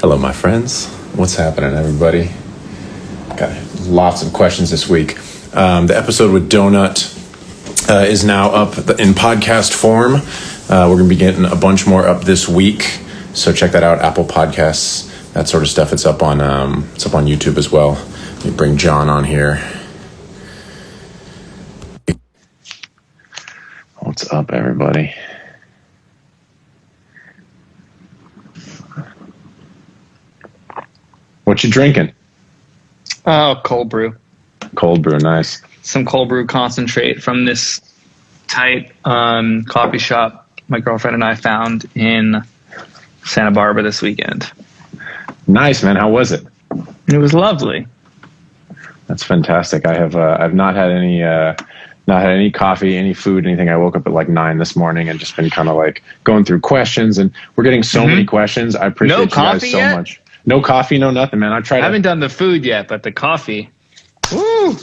Hello, my friends. What's happening, everybody? Got lots of questions this week. The episode with Donut is now up in podcast form. We're going to be getting a bunch more up this week, so check that out. Apple Podcasts, that sort of stuff. It's up on YouTube as well. Let me bring John on here. What's up, everybody? What you drinking? Oh, cold brew. Cold brew, nice. Some cold brew concentrate from this tight coffee shop my girlfriend and I found in Santa Barbara this weekend. Nice, man. How was it? It was lovely. That's fantastic. I've not had any coffee, any food, anything. I woke up at like 9 this morning and just been kind of like going through questions, and we're getting so many questions. I appreciate you guys so much. No coffee, no nothing, man. I haven't done the food yet, but the coffee. Woo!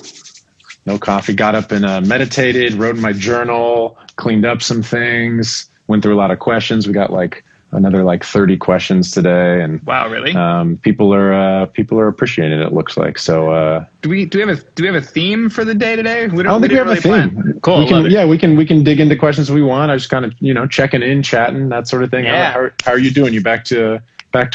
No coffee. Got up and meditated, wrote in my journal, cleaned up some things, went through a lot of questions. We got like another 30 questions today, and wow, really? People are appreciating it. It looks like so. Do we have a theme for the day today? I don't think we have a theme. Plan. Cool. We can dig into questions we want. I just kind of checking in, chatting, that sort of thing. Yeah. How are you doing? You back to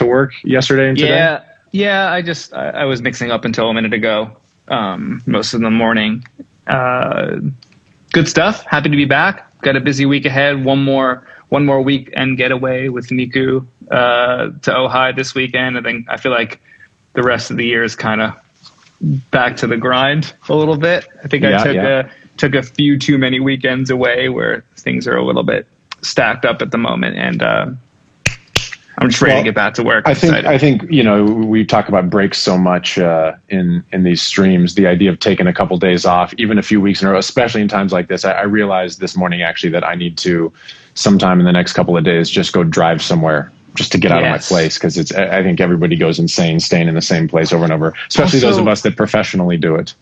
work yesterday and today? Yeah. I was mixing up until a minute ago. Most of the morning. Good stuff. Happy to be back. Got a busy week ahead. One more weekend getaway with Niku to Ojai this weekend. I think I feel like the rest of the year is kind of back to the grind a little bit. I think I took a few too many weekends away where things are a little bit stacked up at the moment, and I'm just ready to get back to work. I think we talk about breaks so much in these streams. The idea of taking a couple days off, even a few weeks in a row, especially in times like this. I realized this morning actually that I need to, sometime in the next couple of days, just go drive somewhere just to get out of my place, because I think everybody goes insane staying in the same place over and over, especially those of us that professionally do it.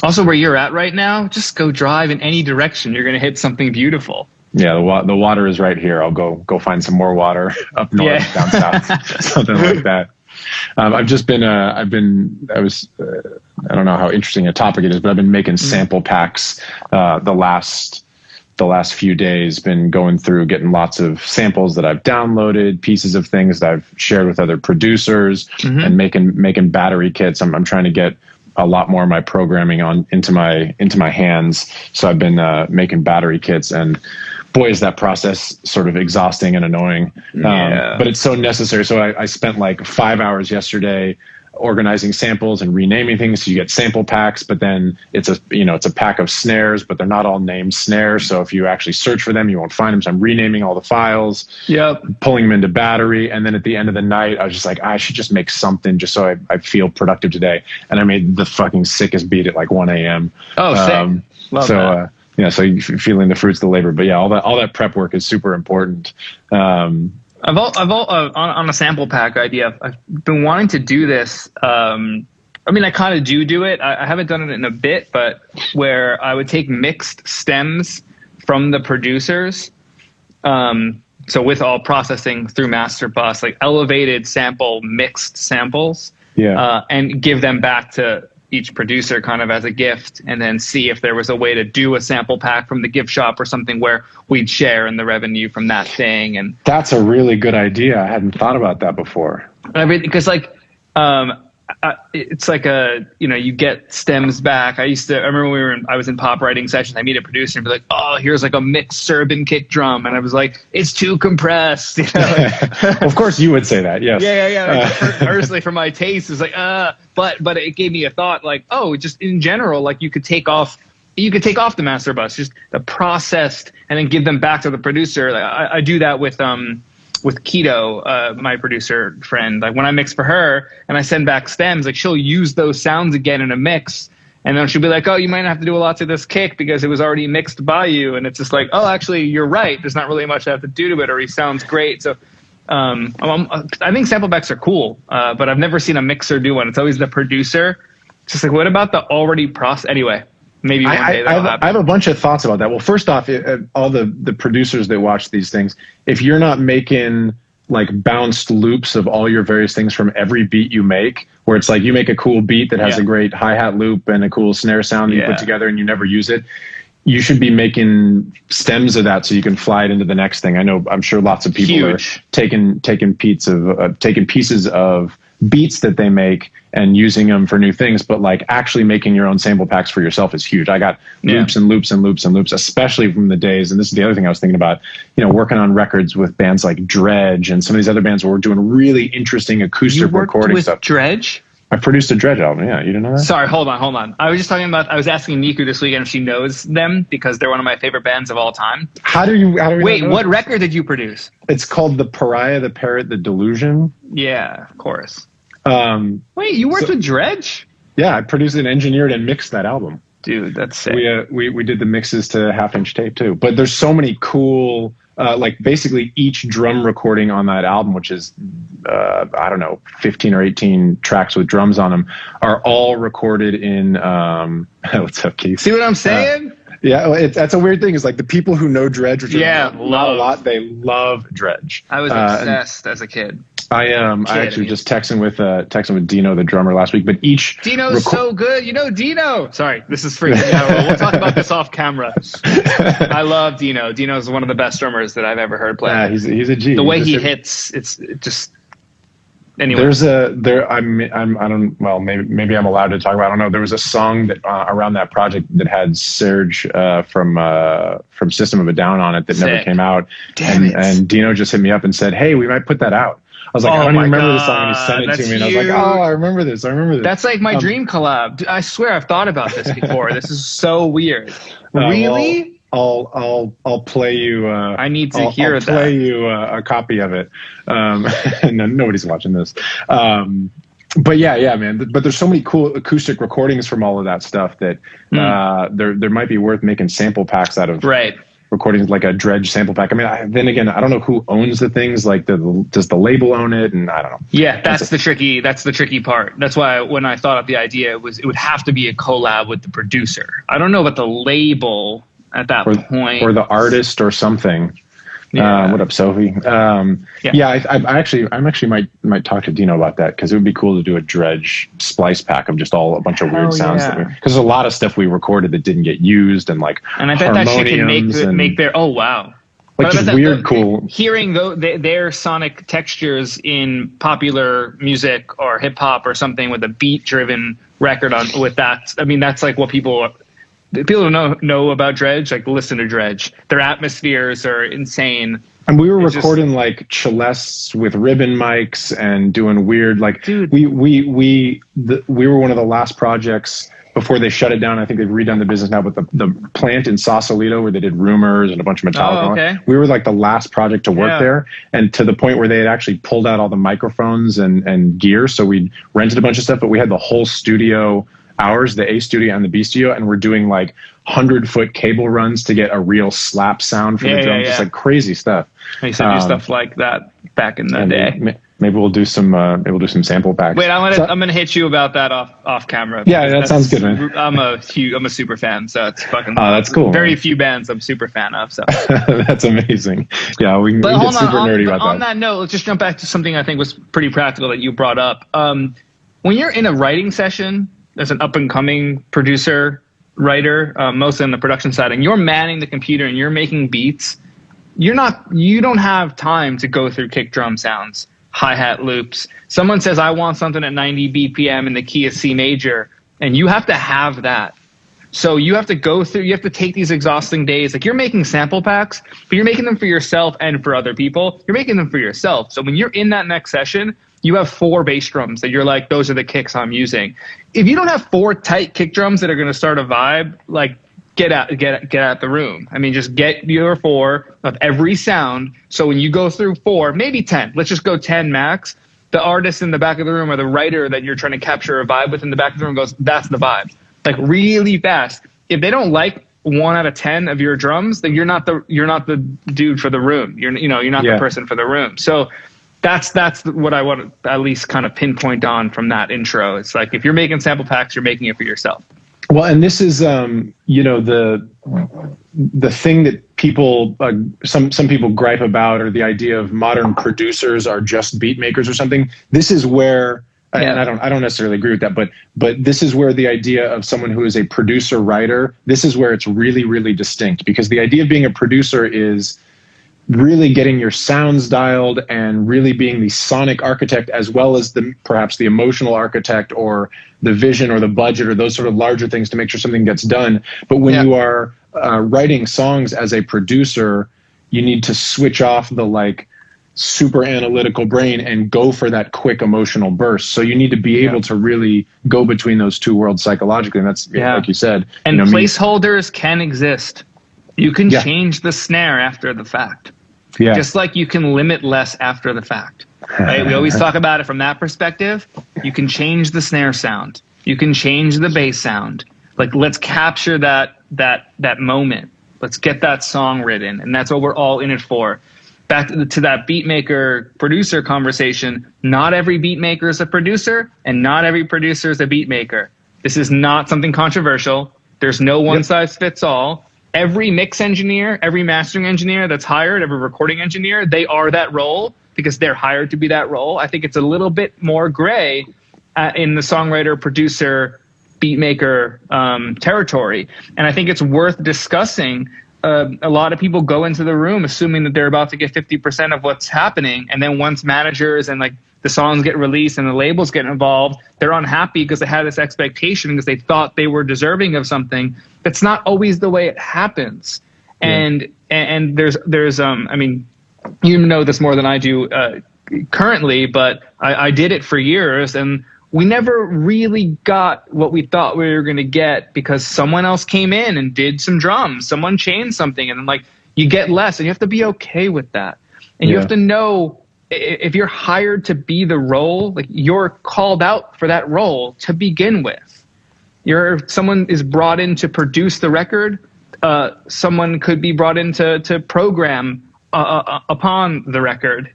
Also, where you're at right now, just go drive in any direction. You're going to hit something beautiful. Yeah, the water is right here. I'll go find some more water up north, down south, something like that. I don't know how interesting a topic it is, but I've been making sample packs the last few days. Been going through, getting lots of samples that I've downloaded, pieces of things that I've shared with other producers, and making battery kits. I'm trying to get a lot more of my programming into my hands. So I've been making battery kits, and boy, is that process sort of exhausting and annoying. But it's so necessary. So I spent like 5 hours yesterday organizing samples and renaming things. So you get sample packs, but then it's a pack of snares, but they're not all named snares. So if you actually search for them, you won't find them. So I'm renaming all the files, pulling them into battery. And then at the end of the night, I was just like, I should just make something just so I feel productive today. And I made the fucking sickest beat at like 1 a.m. Oh, sick. Love that. So you're feeling the fruits of the labor, but yeah, all that prep work is super important. On a sample pack idea, I've been wanting to do this. I kind of do it. I haven't done it in a bit, but where I would take mixed stems from the producers. So with all processing through master bus, like elevated sample, mixed samples, and give them back to each producer kind of as a gift, and then see if there was a way to do a sample pack from the gift shop or something where we'd share in the revenue from that thing. And that's a really good idea. I hadn't thought about that before. Because it's like you get stems back. I remember when I was in pop writing sessions, I meet a producer and be like, oh, here's like a mixed Serbian kick drum. And I was like, it's too compressed. Of course you would say that. Yes. Yeah. Personally, for my taste, it's like, but it gave me a thought like, oh, just in general, like you could take off the master bus, just the processed, and then give them back to the producer. Like, I do that with Keto, my producer friend. Like when I mix for her and I send back stems, like she'll use those sounds again in a mix, and then she'll be like, oh, you might have to do a lot to this kick because it was already mixed by you. And it's just like, oh, actually you're right, there's not really much I have to do to it, or he sounds great. So I think sample packs are cool, but I've never seen a mixer do one. It's always the producer. It's just like, what about the already processed? Anyway, maybe one day that'll happen. I have a bunch of thoughts about that. Well, first off, all the producers that watch these things, if you're not making like bounced loops of all your various things from every beat you make, where it's like you make a cool beat that has a great hi-hat loop and a cool snare sound that you put together and you never use it. You should be making stems of that so you can fly it into the next thing. I'm sure lots of people are taking pieces of beats that they make and using them for new things, but like actually making your own sample packs for yourself is huge. I got loops and loops and loops and loops, especially from the days. And this is the other thing I was thinking about, working on records with bands like Dredge and some of these other bands where we're doing really interesting acoustic recording stuff. Dredge? I produced a Dredge album. Yeah, you didn't know that? Sorry, hold on. I was asking Niku this weekend if she knows them because they're one of my favorite bands of all time. How do you Wait, what record did you produce? It's called The Pariah, the Parrot, the Delusion. Yeah, of course. Wait, you worked with Dredge? Yeah, I produced and engineered and mixed that album. Dude, that's sick. We did the mixes to half-inch tape too. But there's so many cool, like basically each drum recording on that album, which is, 15 or 18 tracks with drums on them, are all recorded in, what's up, Keith? See what I'm saying? That's a weird thing. Is like the people who know Dredge, which not a lot, they love Dredge. I was obsessed as a kid. I actually just texting with Dino, the drummer, last week. But Dino's so good. Dino. Sorry, this is freaking out. We'll talk about this off camera. I love Dino. Dino's one of the best drummers that I've ever heard play. Yeah, he's a G. The way he hits, it's just. Anyway, maybe I'm allowed to talk about. I don't know. There was a song that around that project that had Serge from System of a Down on it that never came out. And Dino just hit me up and said, "Hey, we might put that out." I was like, I don't even remember the song, and he sent it to me, and I was like, oh, I remember this. That's like my dream collab. I swear I've thought about this before. This is so weird. Really? Well, I'll play you. I need to hear that. I'll play you a copy of it. No, nobody's watching this. But yeah, man. But there's so many cool acoustic recordings from all of that stuff that there might be worth making sample packs out of. Right. Recordings like a Dredge sample pack. I mean, then again, I don't know who owns the things. Like, does the label own it? And I don't know. Yeah, that's the tricky part. That's why when I thought of the idea, it would have to be a collab with the producer. I don't know about the label at that point, or the artist or something. Yeah. What up, Sophie? I actually might talk to Dino about that, because it would be cool to do a Dredge splice pack of just a bunch of weird sounds. Because there's a lot of stuff we recorded that didn't get used, and I bet that shit can make their just weird, cool. Hearing their sonic textures in popular music or hip hop or something with a beat driven record with that. I mean, that's like what people don't know about Dredge. Like, listen to Dredge. Their atmospheres are insane. And we were recording like celestes with ribbon mics and doing weird, dude. We were one of the last projects before they shut it down. I think they've redone the business now, but the plant in Sausalito where they did Rumors and a bunch of Metallica. Oh, okay. We were like the last project to work there, and to the point where they had actually pulled out all the microphones and gear. So we rented a bunch of stuff, but we had the whole studio. Ours, the A studio and the B studio, and we're doing like 100-foot cable runs to get a real slap sound for the drums. Just like crazy stuff. I used to do stuff like that back in the day. Maybe we'll do some sample packs. Wait, I'm gonna hit you about that off camera. Yeah, that sounds good, man. I'm a super fan, so it's fucking. Oh, that's cool. Very few bands I'm super fan of. So that's amazing. Yeah, we get super nerdy about that. On that note, let's just jump back to something I think was pretty practical that you brought up. When you're in a writing session as an up-and-coming producer, writer, mostly on the production side, and you're manning the computer and you're making beats, you don't have time to go through kick drum sounds, hi-hat loops. Someone says, I want something at 90 BPM in the key of C major, and you have to have that. So you have to take these exhausting days. Like, you're making sample packs, but you're making them for yourself and for other people. You're making them for yourself. So when you're in that next session, you have 4 bass drums that you're like, those are the kicks I'm using. If you don't have 4 tight kick drums that are going to start a vibe, like, get out the room. I mean, just get your 4 of every sound. So when you go through 4, maybe 10, let's just go 10 max. The artist in the back of the room or the writer that you're trying to capture a vibe with in the back of the room goes, that's the vibe. Like, really fast. If they don't like 1 out of 10 of your drums, then you're not the dude for the room. You're not the person for the room. So that's what I want to at least kind of pinpoint on from that intro. It's like, if you're making sample packs, you're making it for yourself. Well, and this is the thing that people, some people gripe about, or the idea of modern producers are just beat makers or something. This is where, and I don't necessarily agree with that, but this is where the idea of someone who is a producer writer, this is where it's really, really distinct, because the idea of being a producer is really getting your sounds dialed and really being the sonic architect, as well as perhaps the emotional architect, or the vision or the budget, or those sort of larger things to make sure something gets done. But when you are writing songs as a producer, you need to switch off the super analytical brain and go for that quick emotional burst. So you need to be able to really go between those two worlds psychologically. And that's like you said. And placeholders can exist. You can change the snare after the fact. Yeah. Just like you can limit less after the fact. Right? We always talk about it from that perspective. You can change the snare sound. You can change the bass sound. Let's capture that moment. Let's get that song written. And that's what we're all in it for. Back to that beat maker producer conversation. Not every beat maker is a producer, and not every producer is a beat maker. This is not something controversial. There's no one size fits all. Every mix engineer, every mastering engineer that's hired, every recording engineer, they are that role because they're hired to be that role. I think it's a little bit more gray in the songwriter, producer, beat maker territory. And I think it's worth discussing. A lot of people go into the room assuming that they're about to get 50% of what's happening. And then once managers and the songs get released and the labels get involved, they're unhappy because they had this expectation because they thought they were deserving of something. That's not always the way it happens. And there's I mean, you know this more than I do currently, but I did it for years, and we never really got what we thought we were going to get because someone else came in and did some drums, someone changed something, and then you get less, and you have to be okay with that. And you have to know, if you're hired to be the role, you're called out for that role to begin with. Someone is brought in to produce the record. Someone could be brought in to program upon the record.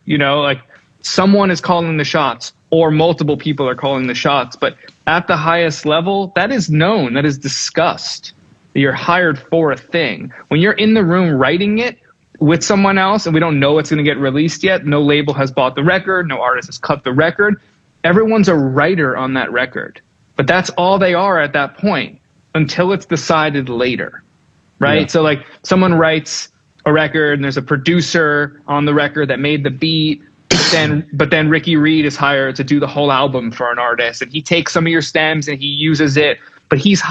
Someone is calling the shots, or multiple people are calling the shots. But at the highest level, that is known, that is discussed. You're hired for a thing. When you're in the room writing it with someone else, and we don't know what's going to get released yet, no label has bought the record, no artist has cut the record, everyone's a writer on that record. But that's all they are at that point until it's decided later, right? Yeah. So someone writes a record and there's a producer on the record that made the beat, but then Ricky Reed is hired to do the whole album for an artist, and he takes some of your stems and he uses it, but he's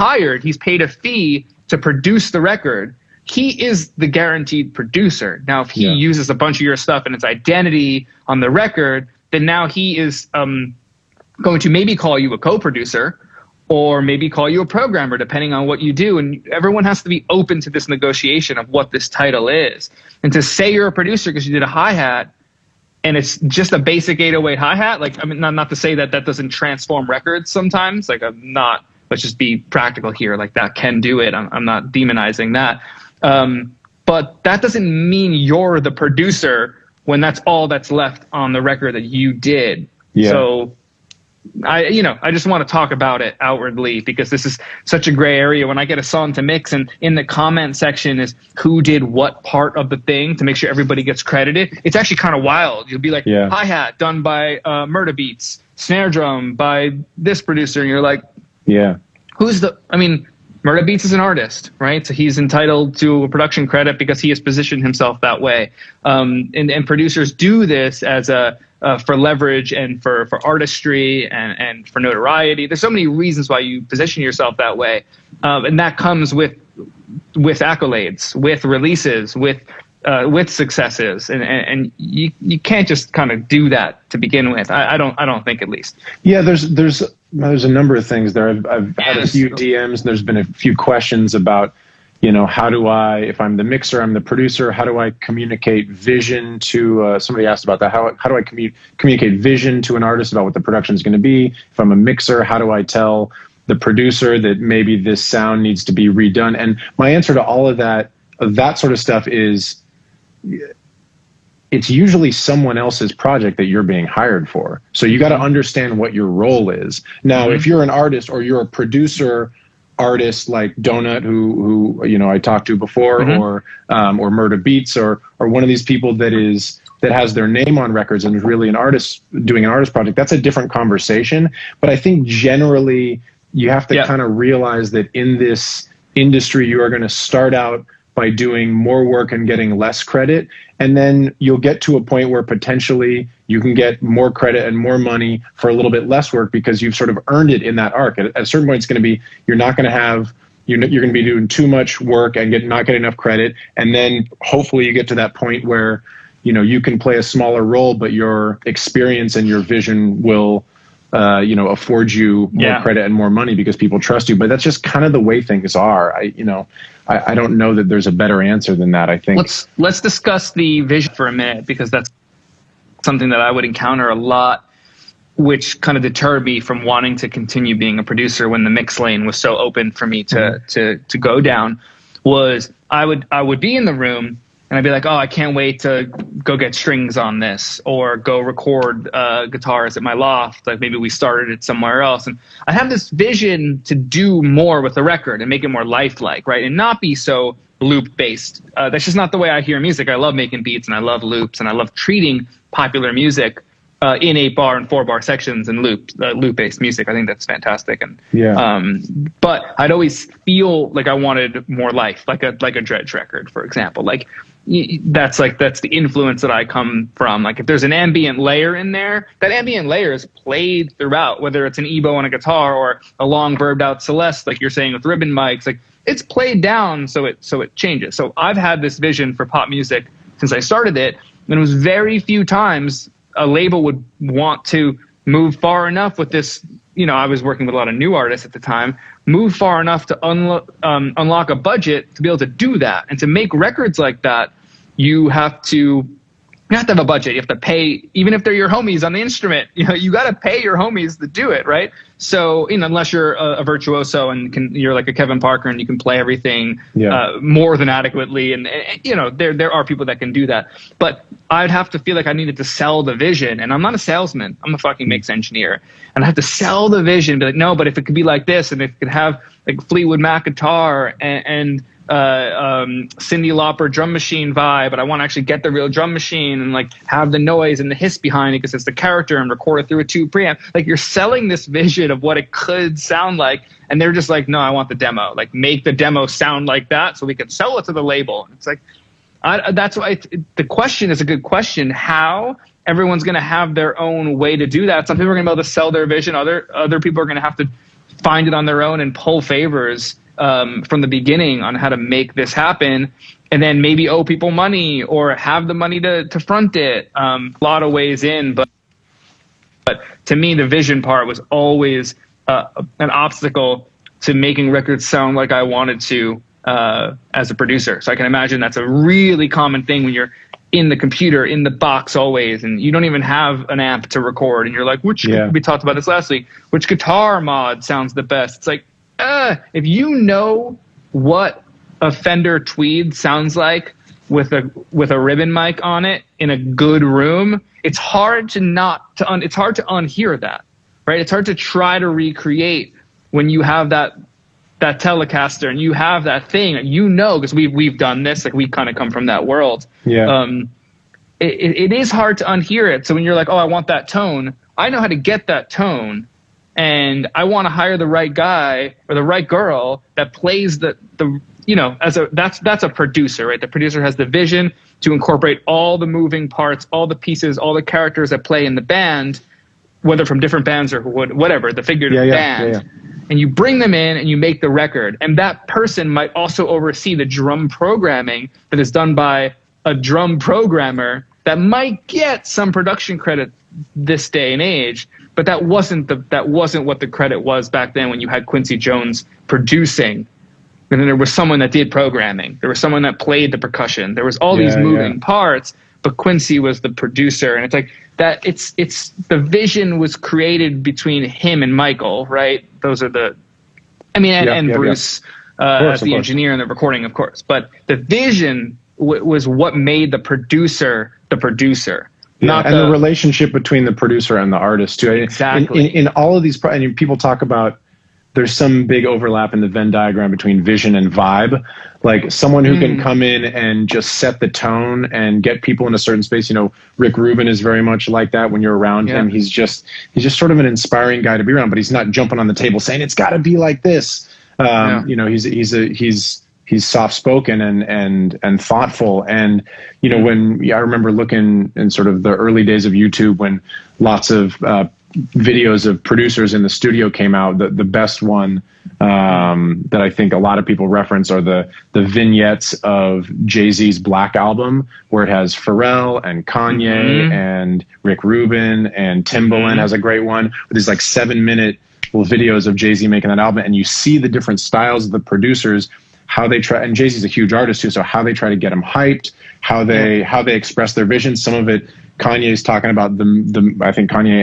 paid a fee to produce the record. He is the guaranteed producer. Now, if he uses a bunch of your stuff and its identity on the record, then now he is going to maybe call you a co-producer or maybe call you a programmer, depending on what you do. And everyone has to be open to this negotiation of what this title is. And to say you're a producer because you did a hi-hat and it's just a basic 808 hi-hat, not to say that doesn't transform records sometimes. Let's just be practical here. That can do it. I'm not demonizing that. But that doesn't mean you're the producer when that's all that's left on the record that you did. Yeah. So I just want to talk about it outwardly because this is such a gray area. When I get a song to mix and in the comment section is who did what part of the thing to make sure everybody gets credited, it's actually kind of wild. You'll be like, hi-hat done by Murda Beats, snare drum by this producer. And you're like, Murda Beats is an artist, right? So he's entitled to a production credit because he has positioned himself that way. And producers do this as for leverage and for artistry and for notoriety. There's so many reasons why you position yourself that way. And that comes with accolades, with releases, with successes. And you can't just kind of do that to begin with. I don't think, at least. Yeah, there's a number of things there. I've had a few DMs, and there's been a few questions about, how do I, if I'm the mixer, I'm the producer, how do I communicate vision to, somebody asked about that. How do I communicate vision to an artist about what the production is going to be? If I'm a mixer, how do I tell the producer that maybe this sound needs to be redone? And my answer to all of that sort of stuff is, it's usually someone else's project that you're being hired for. So you got to understand what your role is. Now, if you're an artist or you're a producer artists like Donut, who I talked to before, or Murda Beats, or one of these people that has their name on records and is really an artist doing an artist project, that's a different conversation. But I think generally you have to kind of realize that in this industry, you are going to start out by doing more work and getting less credit. And then you'll get to a point where potentially you can get more credit and more money for a little bit less work because you've sort of earned it in that arc. At a certain point, it's going to be, you're going to be doing too much work and not getting enough credit. And then hopefully you get to that point where, you can play a smaller role, but your experience and your vision will, afford you more credit and more money because people trust you. But that's just kind of the way things are. I don't know that there's a better answer than that. I think let's discuss the vision for a minute, because that's something that I would encounter a lot, which kind of deterred me from wanting to continue being a producer when the mix lane was so open for me to go down. Was I would be in the room and I'd be like, oh, I can't wait to go get strings on this, or go record guitars at my loft. Like maybe we started it somewhere else. And I have this vision to do more with the record and make it more lifelike, right? And not be so loop based. That's just not the way I hear music. I love making beats and I love loops and I love treating popular music in 8-bar and 4-bar sections and loop based music. I think that's fantastic. And but I'd always feel like I wanted more life, like a Dredge record, for example. Like that's the influence that I come from. Like if there's an ambient layer in there, that ambient layer is played throughout, whether it's an EBow on a guitar or a long verbed out Celeste, like you're saying with ribbon mics. Like it's played down so it changes. So I've had this vision for pop music since I started it, and it was very few times a label would want to move far enough with this. I was working with a lot of new artists at the time, move far enough to unlock a budget to be able to do that. And to make records like that, you have to have a budget. You have to pay, even if they're your homies on the instrument, you got to pay your homies to do it, right? So, unless you're a virtuoso and you're like a Kevin Parker and you can play everything more than adequately. And there are people that can do that. But I'd have to feel like I needed to sell the vision. And I'm not a salesman. I'm a fucking mix engineer. And I have to sell the vision, be like, no, but if it could be like this, and if it could have like Fleetwood Mac guitar and Cyndi Lauper drum machine vibe, but I want to actually get the real drum machine and like have the noise and the hiss behind it because it's the character, and record it through a tube preamp. Like you're selling this vision of what it could sound like, and they're just like, no, I want the demo. Like make the demo sound like that so we can sell it to the label. And it's like, that's why the question is a good question. How everyone's going to have their own way to do that. Some people are going to be able to sell their vision. Other people are going to have to find it on their own and pull favors from the beginning on how to make this happen, and then maybe owe people money or have the money to front it. A lot of ways in, but to me, the vision part was always an obstacle to making records sound like I wanted to as a producer. So I can imagine that's a really common thing when you're in the computer, in the box always, and you don't even have an amp to record, and you're like, we talked about this last week, which guitar mod sounds the best? It's like, if you know what a Fender Tweed sounds like with a ribbon mic on it in a good room, it's hard to unhear that, right? It's hard to try to recreate when you have that Telecaster and you have that thing, because we've done this, like we kind of come from that world. It is hard to unhear it. So when you're like, oh, I want that tone, I know how to get that tone. And I want to hire the right guy or the right girl that plays that's a producer, right? The producer has the vision to incorporate all the moving parts, all the pieces, all the characters that play in the band, whether from different bands or whatever, the figurative band. And you bring them in and you make the record. And that person might also oversee the drum programming that is done by a drum programmer that might get some production credit this day and age. But that wasn't what the credit was back then when you had Quincy Jones producing. And then there was someone that did programming. There was someone that played the percussion. There was all these moving parts, but Quincy was the producer. And it's like that it's the vision was created between him and Michael, right? Those are and Bruce as the engineer and the recording, of course. But the vision was what made the producer the producer. The relationship between the producer and the artist too. Exactly. In all of these, people talk about there's some big overlap in the Venn diagram between vision and vibe. Like someone who can come in and just set the tone and get people in a certain space. You know, Rick Rubin is very much like that. When you're around him, he's just sort of an inspiring guy to be around, but he's not jumping on the table saying it's got to be like this. You know, he's soft spoken and thoughtful. And, you know, I remember looking in sort of the early days of YouTube when lots of videos of producers in the studio came out. The best one that I think a lot of people reference are the vignettes of Jay-Z's Black Album, where it has Pharrell and Kanye and Rick Rubin, and Timbaland has a great one with these like 7-minute videos of Jay-Z making that album. And you see the different styles of the producers, how they try, and Jay-Z's a huge artist too, so how they try to get him hyped, how they express their vision. Some of it, Kanye's talking about I think Kanye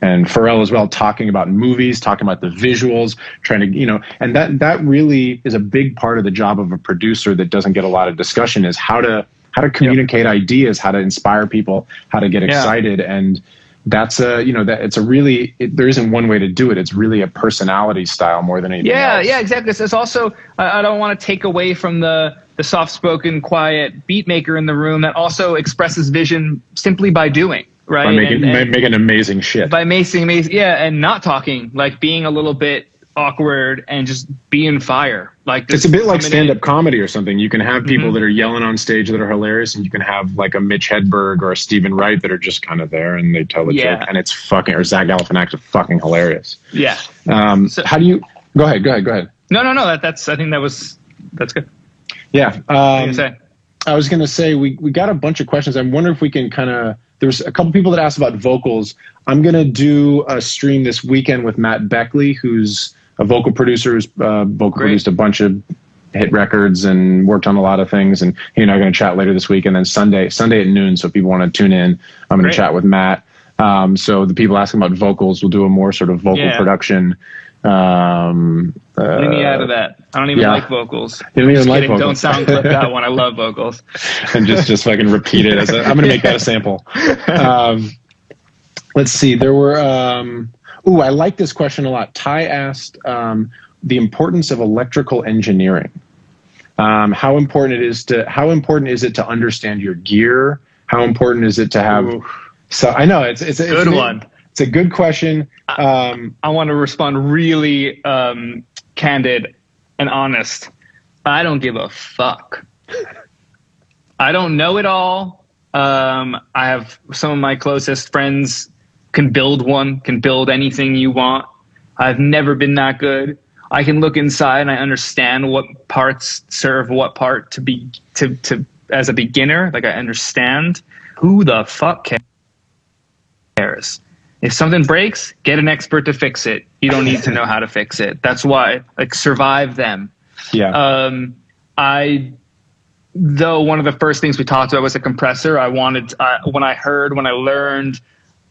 and Pharrell as well, talking about movies, talking about the visuals, trying to, you know, and that really is a big part of the job of a producer that doesn't get a lot of discussion, is how to communicate ideas, how to inspire people, how to get excited. And that's there isn't one way to do it. It's really a personality style more than anything else. Yeah, exactly. It's also, I don't want to take away from the soft-spoken, quiet beat maker in the room that also expresses vision simply by doing, right? By making amazing shit. By making amazing, and not talking, like being a little bit awkward and just being fire. Like it's a bit like stand-up comedy or something. You can have people that are yelling on stage that are hilarious, and you can have like a Mitch Hedberg or a Stephen Wright that are just kind of there and they tell a joke, and it's fucking, or Zach Galifianakis is fucking hilarious. Yeah. So how do you go ahead? No. That's good. Yeah. I was going to say, we got a bunch of questions. I wonder if we can there's a couple people that asked about vocals. I'm going to do a stream this weekend with Matt Beckley, who's a vocal producer, who's produced a bunch of hit records and worked on a lot of things. And he and I are going to chat later this week. And then Sunday at noon. So if people want to tune in, I'm going to chat with Matt. So the people asking about vocals, we'll do a more sort of vocal production. Leave me out of that. I don't even like vocals. You don't even like vocals. Don't sound clip that one. I love vocals. And just fucking repeat it. I'm going to make that a sample. Let's see. There were. I like this question a lot. Ty asked the importance of electrical engineering. How important is it to understand your gear? How important is it to have? Ooh. So I know it's a good one. It's a good question. I want to respond really candid and honest. I don't give a fuck. I don't know it all. I have some of my closest friends can build anything you want. I've never been that good. I can look inside and I understand what parts serve what part to as a beginner. Like I understand. Who the fuck cares? If something breaks, get an expert to fix it. You don't need to know how to fix it. That's why, survive them. Yeah. Though one of the first things we talked about was a compressor. when I learned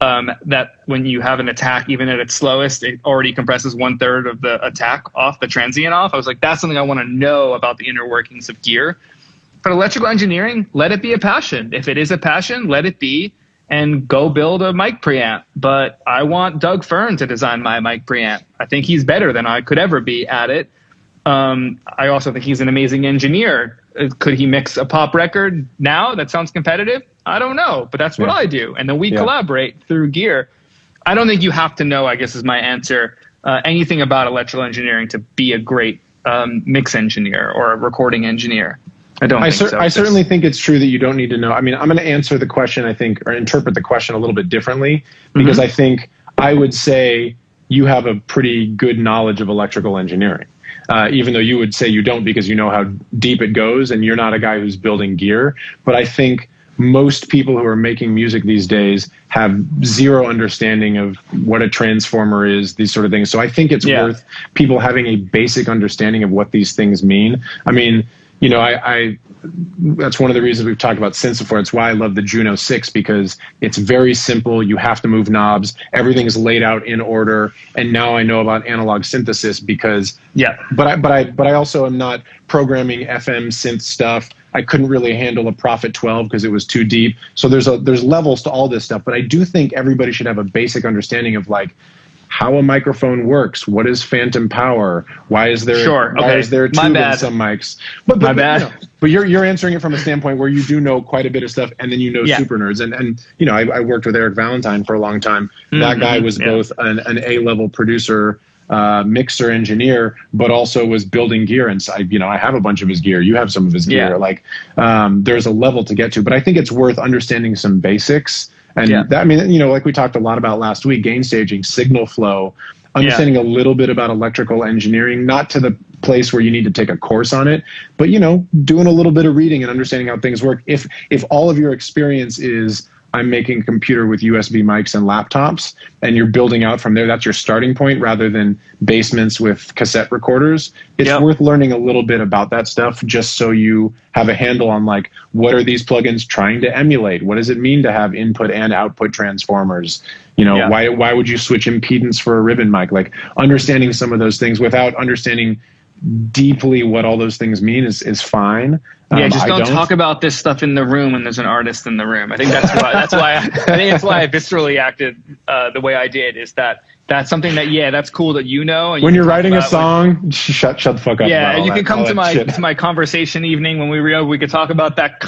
that when you have an attack, even at its slowest, it already compresses 1/3 of the attack off, the transient off. I was like, that's something I want to know about the inner workings of gear. But electrical engineering, let it be a passion. If it is a passion, let it be. And go build a mic preamp. But I want Doug Fern to design my mic preamp. I think he's better than I could ever be at it. I also think he's an amazing engineer. Could he mix a pop record now that sounds competitive? I don't know, but that's what I do. And then we collaborate through gear. I don't think you have to know, I guess is my answer, anything about electrical engineering to be a great mix engineer or a recording engineer. I certainly think it's true that you don't need to know. I mean, I'm going to answer the question, I think, or interpret the question a little bit differently, because I think I would say you have a pretty good knowledge of electrical engineering, even though you would say you don't because you know how deep it goes and you're not a guy who's building gear. But I think most people who are making music these days have zero understanding of what a transformer is, these sort of things. So I think it's worth people having a basic understanding of what these things mean. I mean, you know, I that's one of the reasons we've talked about Synthesizer. It's why I love the Juno 6, because it's very simple. You have to move knobs. Everything's laid out in order. And now I know about analog synthesis because, but I also am not programming FM synth stuff. I couldn't really handle a Prophet 12 because it was too deep. So there's levels to all this stuff. But I do think everybody should have a basic understanding of like how a microphone works. What is phantom power? Why is there why is there a tube in some mics? But My bad. You know, but you're answering it from a standpoint where you do know quite a bit of stuff, and then you know super nerds. And you know, I worked with Eric Valentine for a long time. That guy was both an A-level producer, mixer, engineer, but also was building gear. And so I have a bunch of his gear. You have some of his gear. Like there's a level to get to, but I think it's worth understanding some basics. And that, I mean, you know, like we talked a lot about last week, gain staging, signal flow, understanding a little bit about electrical engineering, not to the place where you need to take a course on it, but, you know, doing a little bit of reading and understanding how things work. If all of your experience is I'm making a computer with USB mics and laptops, and you're building out from there, that's your starting point rather than basements with cassette recorders. It's worth learning a little bit about that stuff just so you have a handle on, like, what are these plugins trying to emulate? What does it mean to have input and output transformers? You know, why would you switch impedance for a ribbon mic? Like, understanding some of those things without understanding deeply what all those things mean is fine. Just don't talk about this stuff in the room when there's an artist in the room. I think that's why I think that's why I viscerally acted the way I did. Is that's something that that's cool that you know. And when you're writing a song, shut the fuck up. Yeah, and you can come to my conversation evening when we could talk about that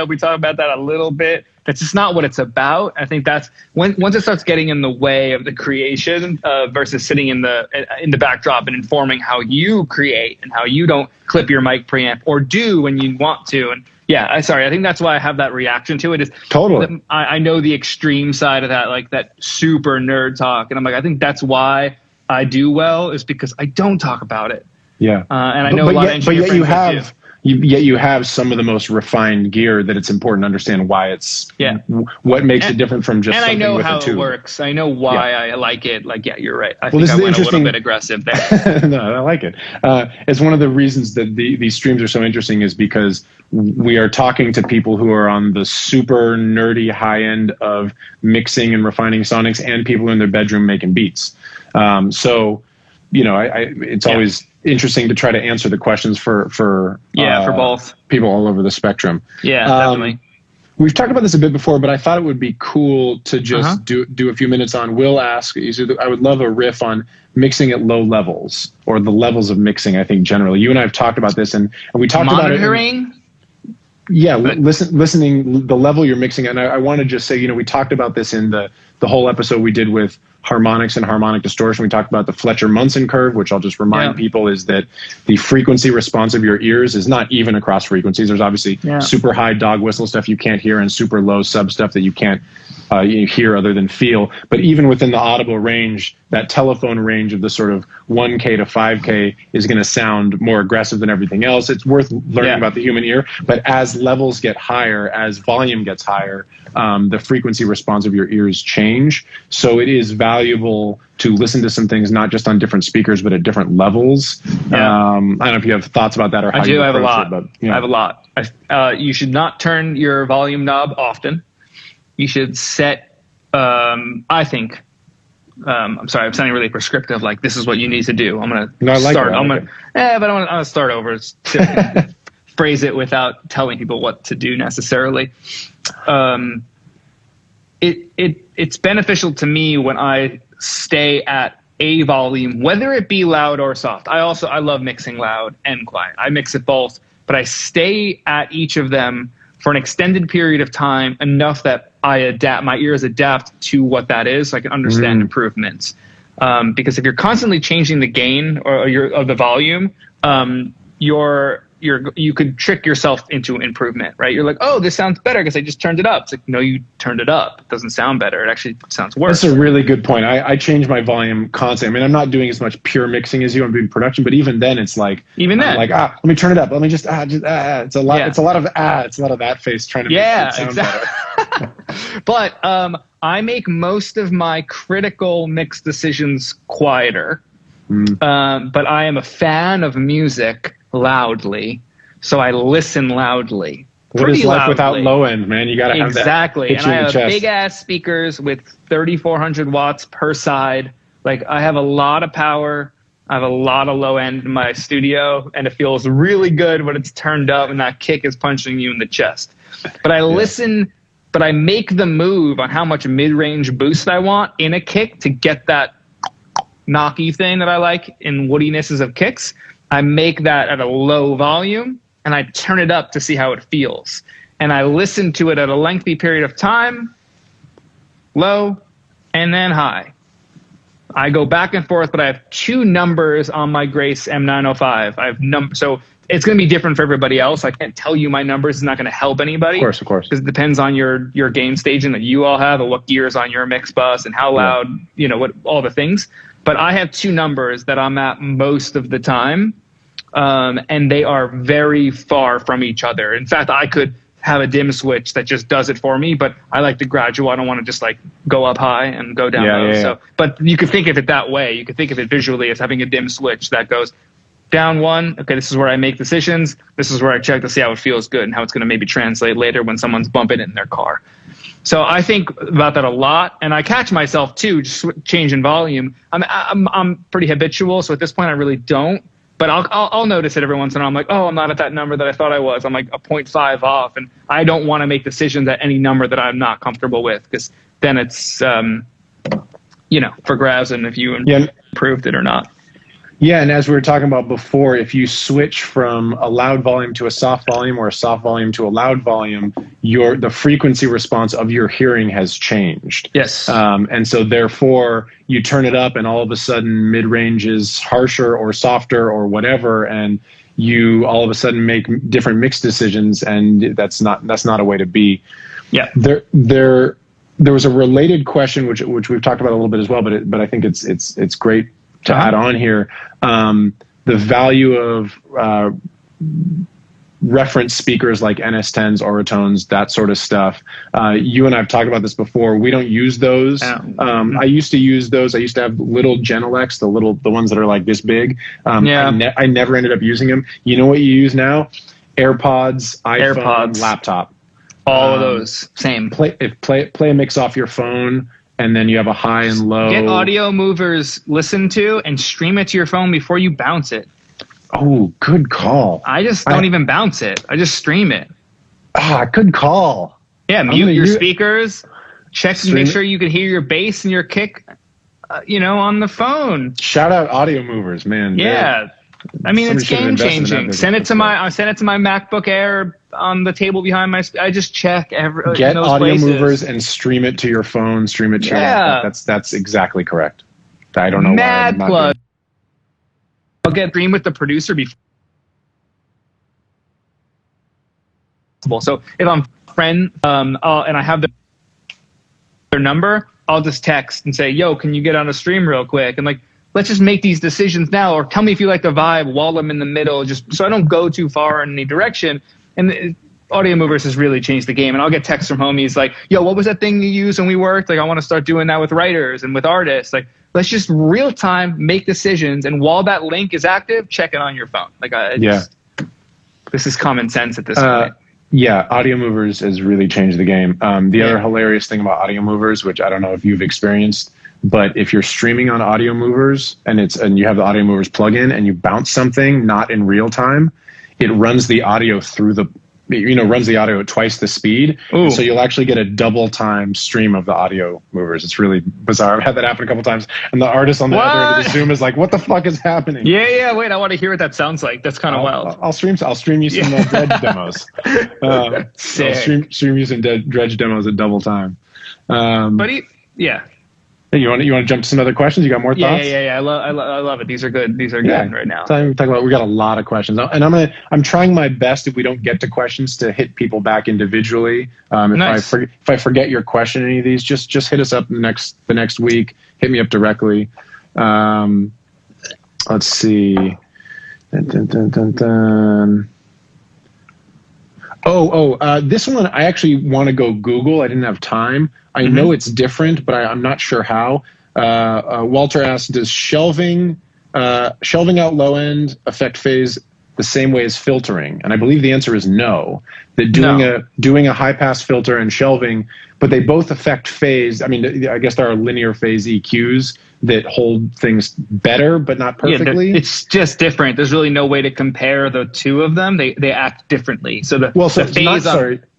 we talk about that a little bit. That's just not what it's about. I think that's once it starts getting in the way of the creation versus sitting in the backdrop and informing how you create and how you don't clip your mic preamp or do when you want to. And I think that's why I have that reaction to it. Is totally. I know the extreme side of that, like that super nerd talk, and I'm like, I think that's why I do well, is because I don't talk about it. Yeah, and I know a lot of engineer friends that do. Yet you have some of the most refined gear that it's important to understand why it's what makes it different from just something with a tube. And I know how it works. I know why I like it. Like, you're right. I think I went a little bit aggressive there. No, I like it. It's one of the reasons that these streams are so interesting is because we are talking to people who are on the super nerdy high end of mixing and refining sonics and people in their bedroom making beats. So, you know, it's always interesting to try to answer the questions for both people all over the spectrum. Definitely. We've talked about this a bit before, but I thought it would be cool to just do a few minutes on. Will ask, I would love a riff on mixing at low levels or the levels of mixing. I think generally, you and I have talked about this, and we talked about it. Monitoring. Listening the level you're mixing, and I want to just say, you know, we talked about this in the whole episode we did with harmonics and harmonic distortion. We talked about the Fletcher-Munson curve, which I'll just remind people is that the frequency response of your ears is not even across frequencies. There's obviously super high dog whistle stuff you can't hear and super low sub stuff that you can't hear other than feel. But even within the audible range, that telephone range of the sort of 1K to 5K is going to sound more aggressive than everything else. It's worth learning about the human ear. But as levels get higher, as volume gets higher, the frequency response of your ears change. So it is valuable to listen to some things, not just on different speakers, but at different levels. I don't know if you have thoughts about that or how you approach it. But, I have a lot. You should not turn your volume knob often. You should set, I think, I'm sorry, I'm sounding really prescriptive, like this is what you need to do. I'm going to start. But I'm going to start over to phrase it without telling people what to do necessarily. It's beneficial to me when I stay at a volume, whether it be loud or soft. I love mixing loud and quiet. I mix it both, but I stay at each of them for an extended period of time, enough that my ears adapt to what that is, so I can understand improvements. Because if you're constantly changing the gain of the volume, you could trick yourself into improvement, right? You're like, oh, this sounds better because I just turned it up. It's like, no, you turned it up. It doesn't sound better. It actually sounds worse. That's a really good point. I change my volume constantly. I mean, I'm not doing as much pure mixing as you. I'm doing production, but even then, it's like, let me turn it up. Let me just It's a lot. It's a lot of It's a lot of that face trying to make it sound better. But I make most of my critical mix decisions quieter. But I am a fan of music loudly, so I listen loudly. What is life without low end, man? You got to have that. Exactly. And I have big ass speakers with 3,400 watts per side. Like, I have a lot of power. I have a lot of low end in my studio, and it feels really good when it's turned up and that kick is punching you in the chest. But I listen, but I make the move on how much mid-range boost I want in a kick to get that knocky thing that I like in woodinesses of kicks, I make that at a low volume and I turn it up to see how it feels. And I listen to it at a lengthy period of time, low, and then high. I go back and forth, but I have 2 numbers on my Grace M905. I have so it's going to be different for everybody else. I can't tell you my numbers. It's not going to help anybody. Of course. Because it depends on your gain staging that you all have and what gear is on your mix bus and how loud, what all the things. But I have 2 numbers that I'm at most of the time, and they are very far from each other. In fact, I could have a dim switch that just does it for me, but I like the gradual. I don't want to just like go up high and go down low. So, but you could think of it that way. You could think of it visually as having a dim switch that goes down 1. Okay, this is where I make decisions. This is where I check to see how it feels good and how it's going to maybe translate later when someone's bumping it in their car. So I think about that a lot, and I catch myself too, just changing volume. I'm pretty habitual, so at this point I really don't. But I'll notice it every once in a while. I'm like, oh, I'm not at that number that I thought I was. I'm like a 0.5 off, and I don't want to make decisions at any number that I'm not comfortable with, because then it's for grabs and if you improved it or not. Yeah, and as we were talking about before, if you switch from a loud volume to a soft volume or a soft volume to a loud volume, the frequency response of your hearing has changed. Yes. And so therefore, you turn it up and all of a sudden mid-range is harsher or softer or whatever, and you all of a sudden make different mix decisions, and that's not a way to be. Yeah. There was a related question which we've talked about a little bit as well, but I think it's great to add on here, the value of reference speakers like NS10s, Oratones, that sort of stuff. You and I have talked about this before. We don't use those. I used to use those. I used to have little Genelecs, the ones that are like this big. I never ended up using them. You know what you use now? AirPods, iPhone, laptop. All of those, same. Play a mix off your phone, and then you have a high and low. Get audio movers listened to and stream it to your phone before you bounce it. Oh, good call. I just don't even bounce it. I just stream it. Good call. Yeah, mute your speakers. Make sure you can hear your bass and your kick, on the phone. Shout out audio movers, man. Yeah. I mean, it's game changing. Send it to my MacBook Air on the table behind my. I just check get audio movers and stream it to your phone. Stream it to your laptop. That's exactly correct. I don't know why. Plug. I'll get stream with the producer before. So if I'm a friend and I have their number, I'll just text and say, "Yo, can you get on a stream real quick?" And like, let's just make these decisions now, or tell me if you like the vibe while I'm in the middle, just so I don't go too far in any direction. And audio movers has really changed the game. And I'll get texts from homies like, yo, what was that thing you used when we worked? Like, I want to start doing that with writers and with artists. Like, let's just real time make decisions. And while that link is active, check it on your phone. Like, this is common sense at this point. Yeah, audio movers has really changed the game. The other hilarious thing about audio movers, which I don't know if you've experienced, but if you're streaming on audio movers and you have the audio movers plug-in and you bounce something not in real time, it runs the audio runs the audio at twice the speed. So you'll actually get a double time stream of the audio movers. It's really bizarre. I've had that happen a couple times, and the artist on the other end of the Zoom is like, "What the fuck is happening?" Yeah. Wait, I want to hear what that sounds like. That's kind of wild. I'll stream you some Dredge demos. I'll stream you some Dredge demos at double time. Hey, you want to jump to some other questions? You got more thoughts? Yeah. I love it. These are good. These are good right now. We got a lot of questions, and I'm trying my best, if we don't get to questions, to hit people back individually. If I forget your question, any of these, just hit us up the next week. Hit me up directly. Let's see. This one I actually want to go Google. I didn't have time. I know it's different, but I'm not sure how. Walter asked, does shelving out low end affect phase the same way as filtering? And I believe the answer is no. That doing a high pass filter and shelving, but they both affect phase. I mean, I guess there are linear phase EQs that hold things better, but not perfectly. It's just different. There's really no way to compare the two of them. They act differently. So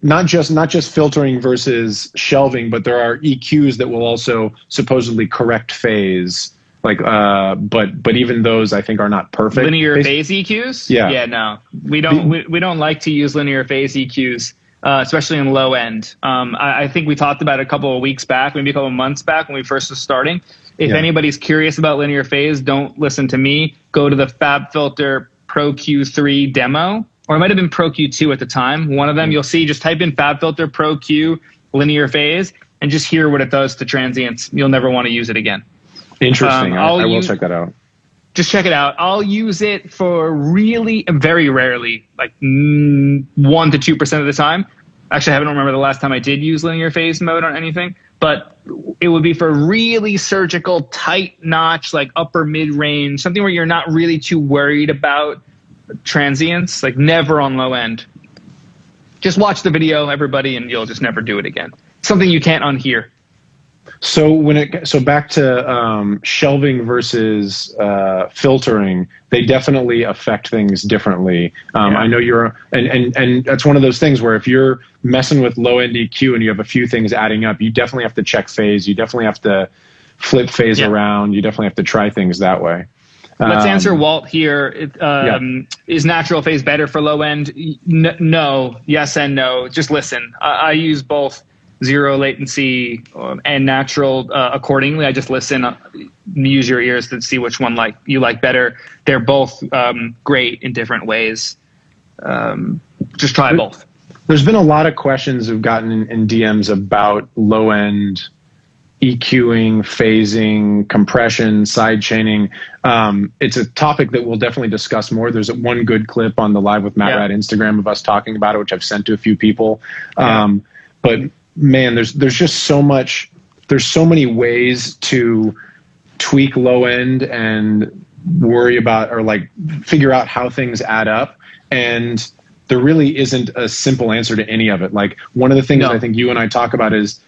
not just filtering versus shelving, but there are EQs that will also supposedly correct phase But even those I think are not perfect. Linear phase EQs? Yeah, no. We don't like to use linear phase EQs, especially in low end. I think we talked about it a couple of weeks back, maybe a couple of months back when we first was starting. If anybody's curious about linear phase, don't listen to me. Go to the FabFilter Pro Q3 demo, or it might have been Pro Q2 at the time. One of them, you'll see, just type in FabFilter Pro Q linear phase and just hear what it does to transients. You'll never want to use it again. Interesting. I will check that out. Just check it out. I'll use it for really, very rarely, like 1 to 2% of the time. Actually, I don't remember the last time I did use linear phase mode on anything, but it would be for really surgical, tight notch, like upper mid range, something where you're not really too worried about transients, like never on low end. Just watch the video, everybody, and you'll just never do it again. Something you can't unhear. So back to shelving versus filtering, they definitely affect things differently. I know and that's one of those things where if you're messing with low end EQ and you have a few things adding up, you definitely have to check phase. You definitely have to flip phase around. You definitely have to try things that way. Let's answer Walt here. Is natural phase better for low end? No. Yes and no. Just listen. I use both zero latency and natural accordingly. I just listen, use your ears to see which one you like better. They're both great in different ways. Just try both. There's been a lot of questions we've gotten in DMs about low end EQing, phasing, compression, side chaining. It's a topic that we'll definitely discuss more. There's one good clip on the Live with MattRad Instagram of us talking about it, which I've sent to a few people. But man, there's just so much. There's so many ways to tweak low end and worry about or like figure out how things add up. And there really isn't a simple answer to any of it. Like one of the things I think you and I talk about is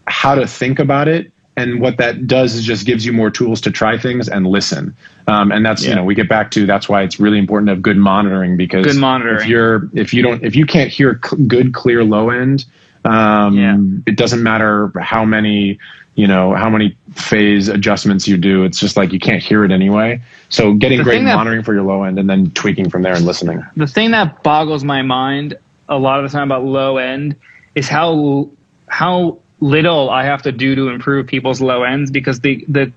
how to think about it. And what that does is just gives you more tools to try things and listen. And that's, we get back to, that's why it's really important to have good monitoring, because if you can't hear good, clear low end, it doesn't matter how many phase adjustments you do. It's just like you can't hear it anyway. So getting great monitoring for your low end and then tweaking from there and listening. The thing that boggles my mind a lot of the time about low end is how little I have to do to improve people's low ends, because the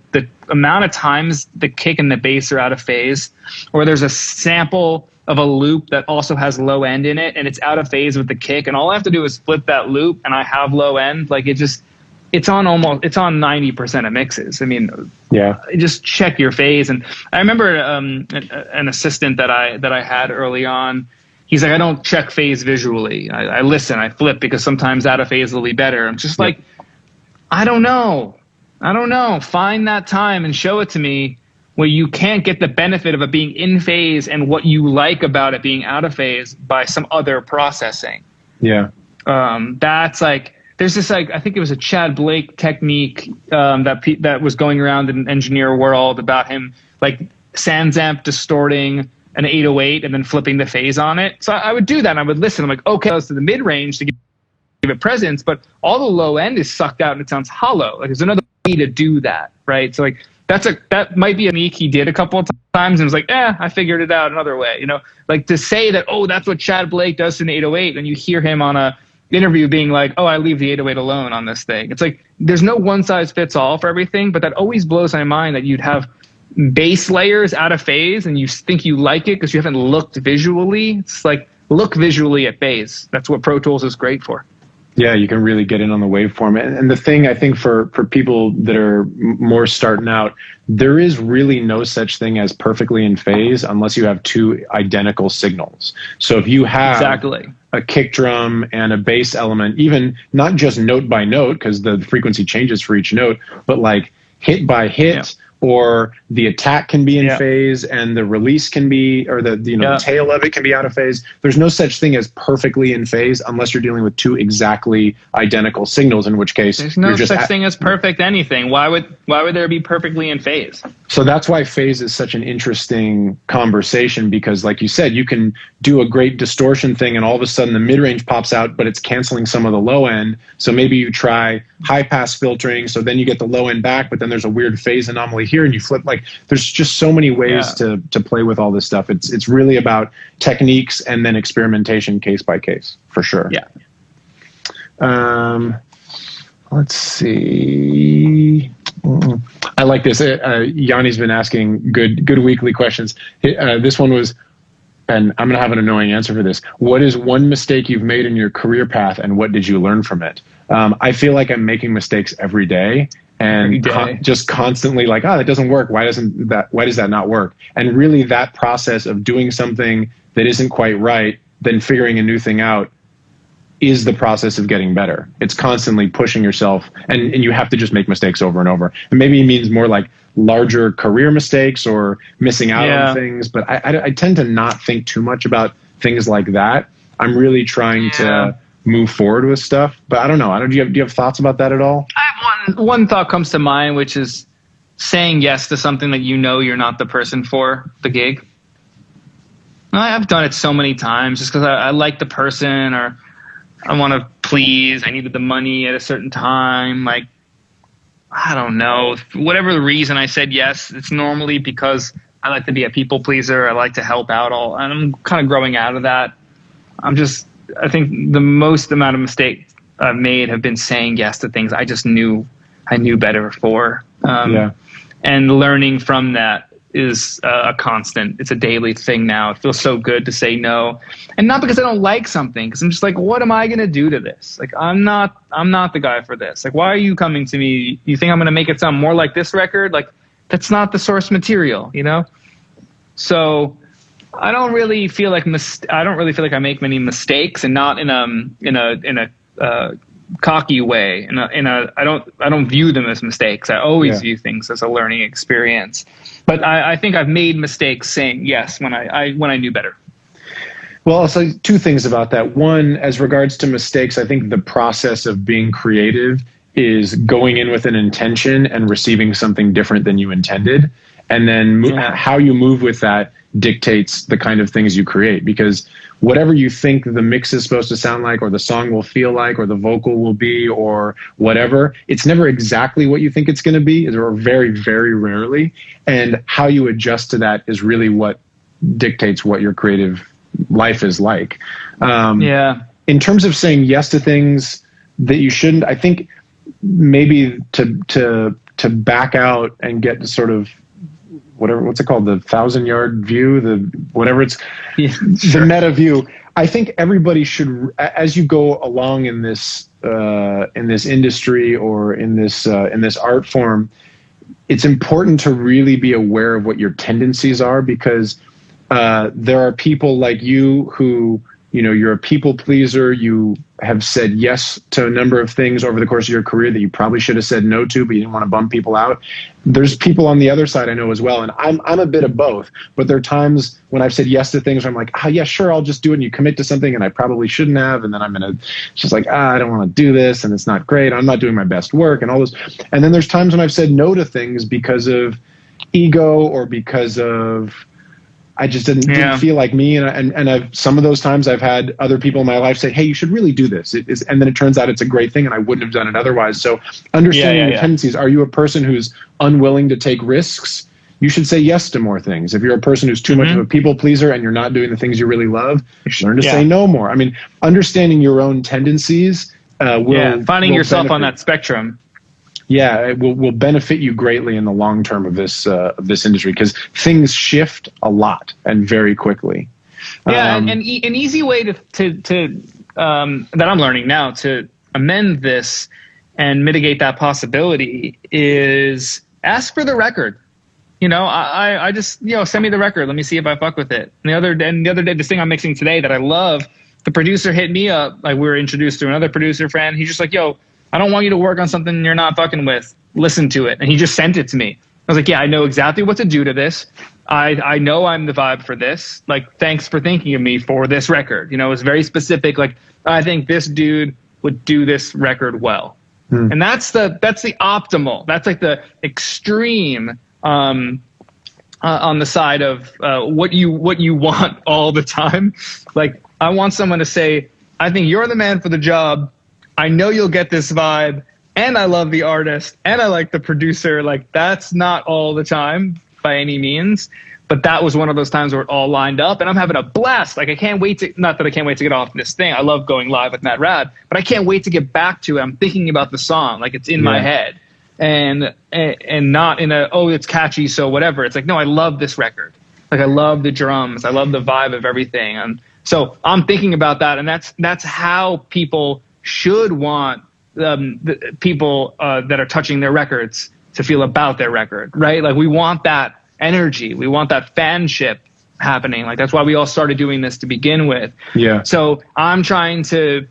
amount of times the kick and the bass are out of phase, or there's a sample of a loop that also has low end in it and it's out of phase with the kick, and all I have to do is flip that loop and I have low end. Like it's on 90% of mixes. I mean, just check your phase. And I remember an assistant that I had early on. He's like, I don't check phase visually. I listen, I flip, because sometimes out of phase will be better. I'm just like, I don't know. Find that time and show it to me where you can't get the benefit of it being in phase and what you like about it being out of phase by some other processing. Yeah. That's like, there's this, like, I think it was a Chad Blake technique that was going around in engineer world about him, like Sansamp distorting an 808 and then flipping the phase on it. So I would do that and I would listen. I'm like, okay, goes to the mid range to give it presence, but all the low end is sucked out and it sounds hollow. Like there's another way to do that, right? So like that might be a technique he did a couple of times and was like, I figured it out another way. Like to say that, that's what Chad Blake does to an 808, and you hear him on a interview being like, I leave the 808 alone on this thing. It's like there's no one size fits all for everything, but that always blows my mind that you'd have bass layers out of phase and you think you like it because you haven't looked visually. It's like, look visually at bass. That's what Pro Tools is great for. Yeah, you can really get in on the waveform. And the thing I think for people that are more starting out, there is really no such thing as perfectly in phase unless you have two identical signals. So if you have a kick drum and a bass element, even not just note by note, because the frequency changes for each note, but like hit by hit, or the attack can be in phase and the release can be, or the tail of it can be out of phase. There's no such thing as perfectly in phase unless you're dealing with two exactly identical signals, in which case there's no such thing as perfect anything. Why would there be perfectly in phase? So that's why phase is such an interesting conversation, because like you said, you can do a great distortion thing and all of a sudden the mid-range pops out, but it's canceling some of the low end. So maybe you try high pass filtering, so then you get the low end back, but then there's a weird phase anomaly here and you flip. Like, there's just so many ways to play with all this stuff. It's really about techniques and then experimentation case by case, for sure. Yeah. Let's see. I like this. Yanni's been asking good weekly questions. This one was, and I'm going to have an annoying answer for this. What is one mistake you've made in your career path, and what did you learn from it? I feel like I'm making mistakes every day, and just constantly like, that doesn't work. Why does that not work? And really, that process of doing something that isn't quite right, then figuring a new thing out, is the process of getting better. It's constantly pushing yourself, and you have to just make mistakes over and over. And maybe it means more like larger career mistakes or missing out on things, but I tend to not think too much about things like that. I'm really trying to move forward with stuff, but I don't know. Do you have thoughts about that at all? I have one thought comes to mind, which is saying yes to something that you know you're not the person for the gig. I've done it so many times just because I like the person, or I want to please, I needed the money at a certain time. Like, I don't know. Whatever the reason I said yes, it's normally because I like to be a people pleaser. I like to help out and I'm kind of growing out of that. I think the most amount of mistakes I've made have been saying yes to things I just knew better for. And learning from that is a constant. It's a daily thing now. It feels so good to say no, and not because I don't like something, because I'm just like, what am I going to do to this? Like, I'm not the guy for this. Like, why are you coming to me? You think I'm going to make it sound more like this record? Like, that's not the source material, you know? So I don't really feel like I make many mistakes, and not in a cocky way. I don't view them as mistakes. I always view things as a learning experience. But I think I've made mistakes saying yes when I knew better. Well, I'll say two things about that. One, as regards to mistakes, I think the process of being creative is going in with an intention and receiving something different than you intended. And then how you move with that dictates the kind of things you create, because whatever you think the mix is supposed to sound like, or the song will feel like, or the vocal will be, or whatever, it's never exactly what you think it's going to be, or very, very rarely. And how you adjust to that is really what dictates what your creative life is like. In terms of saying yes to things that you shouldn't, I think maybe to back out and get to sort of what's it called? The 1,000-yard view, the meta view. I think everybody should, as you go along in this industry or in this art form, it's important to really be aware of what your tendencies are, because there are people like you who, you're a people pleaser. You have said yes to a number of things over the course of your career that you probably should have said no to, but you didn't want to bum people out. There's people on the other side I know as well, and I'm a bit of both. But there are times when I've said yes to things where I'm like, yeah, sure, I'll just do it. And you commit to something, and I probably shouldn't have, and then I'm just like, I don't want to do this, and it's not great. I'm not doing my best work, and all this. And then there's times when I've said no to things because of ego, or because of I just didn't feel like me. And some of those times I've had other people in my life say, hey, you should really do this. And then it turns out it's a great thing and I wouldn't have done it otherwise. So understanding your tendencies. Are you a person who's unwilling to take risks? You should say yes to more things. If you're a person who's too much of a people pleaser and you're not doing the things you really love, you should learn to say no more. I mean, understanding your own tendencies finding yourself on that spectrum. Yeah, it will benefit you greatly in the long term of this industry, because things shift a lot and very quickly. And an easy way to that I'm learning now to amend this and mitigate that possibility is ask for the record. I just send me the record. Let me see if I fuck with it. And the other day, this thing I'm mixing today that I love, the producer hit me up. Like, we were introduced to another producer friend. He's just like, yo, I don't want you to work on something you're not fucking with. Listen to it. And he just sent it to me. I was like, yeah, I know exactly what to do to this. I know I'm the vibe for this. Like, thanks for thinking of me for this record. It's very specific. Like, I think this dude would do this record well. And that's the optimal. That's like the extreme on the side of what you want all the time. Like, I want someone to say, I think you're the man for the job. I know you'll get this vibe, and I love the artist, and I like the producer. Like, that's not all the time by any means, but that was one of those times where it all lined up, and I'm having a blast. Like, I can't wait to, not that I can't wait to get off this thing. I love going live with MattRad, but I can't wait to get back to it. I'm thinking about the song, like it's in my head, and not in a, oh, it's catchy, so whatever. It's like, no, I love this record. Like, I love the drums. I love the vibe of everything. And so I'm thinking about that, and that's how people should want the people that are touching their records to feel about their record, right? Like, we want that energy. We want that fanship happening. Like, that's why we all started doing this to begin with. Yeah. So I'm trying to